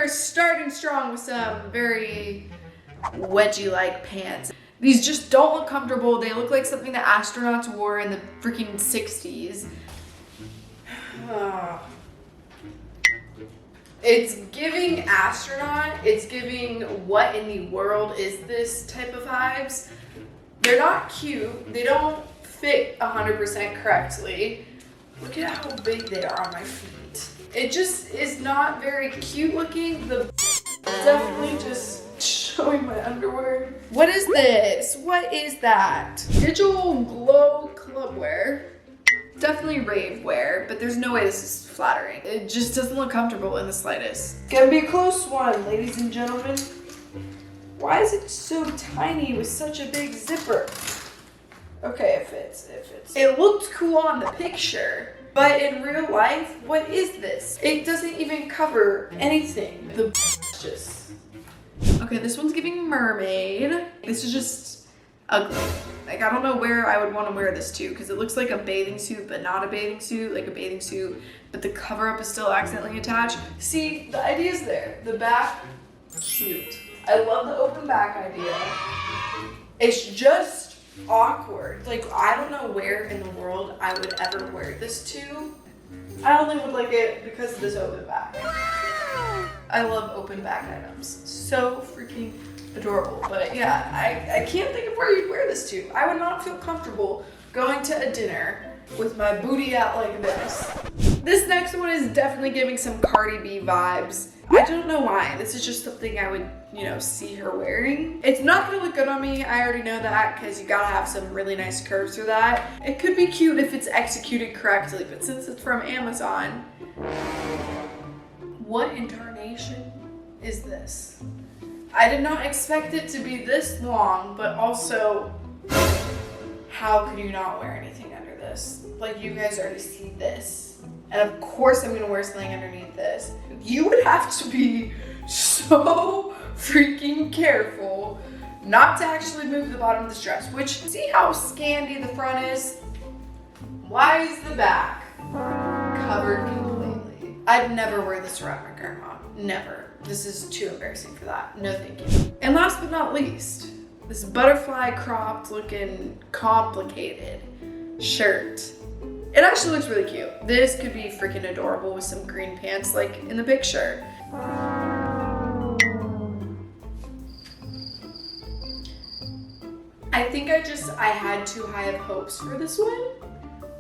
we're starting strong with some very wedgy like pants. These just don't look comfortable. They look like something that astronauts wore in the freaking 60s. It's giving astronaut, it's giving what in the world is this type of vibes. They're not cute. They don't fit 100% correctly. Look at how big they are on my feet. It just is not very cute looking. The definitely just showing my underwear. What is this? What is that? Digital glow club wear. Definitely rave wear, but there's no way this is flattering. It just doesn't look comfortable in the slightest. It's gonna be a close one, ladies and gentlemen. Why is it so tiny with such a big zipper? Okay, it fits, it fits. It looked cool on the picture, but in real life, what is this? It doesn't even cover anything. The just... Okay, this one's giving mermaid. This is just ugly. Like, I don't know where I would want to wear this to, because it looks like a bathing suit, but not a bathing suit, like a bathing suit, but the cover up is still accidentally attached. See, the idea is there. The back, cute. I love the open back idea. It's just awkward. Like, I don't know where in the world I would ever wear this to. I only would like it because of this open back. I love open back items. So freaking adorable. But yeah, I can't think of where you'd wear this to. I would not feel comfortable going to a dinner with my booty out like this. This next one is definitely giving some Cardi B vibes. I don't know why. This is just something I would, you know, see her wearing. It's not gonna look good on me. I already know that, because you gotta have some really nice curves for that. It could be cute if it's executed correctly, but since it's from Amazon, what incarnation is this? I did not expect it to be this long, but also, how could you not wear anything under this? Like, you guys already see this. And of course I'm gonna wear something underneath this. You would have to be so freaking careful not to actually move the bottom of this dress, which, see how scanty the front is? Why is the back covered completely? I'd never wear this around my grandma, never. This is too embarrassing for that, no thank you. And last but not least, this butterfly cropped looking complicated shirt. It actually looks really cute. This could be freaking adorable with some green pants like in the picture. I think I had too high of hopes for this one.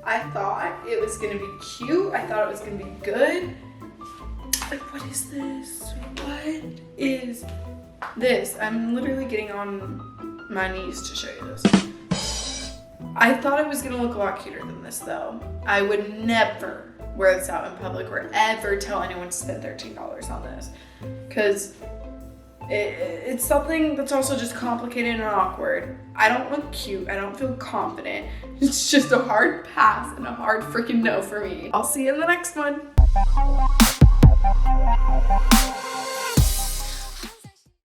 I thought it was gonna be cute. I thought it was gonna be good. Like, what is this? What is this? I'm literally getting on my knees to show you this. I thought it was gonna look a lot cuter than this though. I would never wear this out in public or ever tell anyone to spend $13 on this, because it's something that's also just complicated and awkward. I don't look cute, I don't feel confident. It's just a hard pass and a hard freaking no for me. I'll see you in the next one.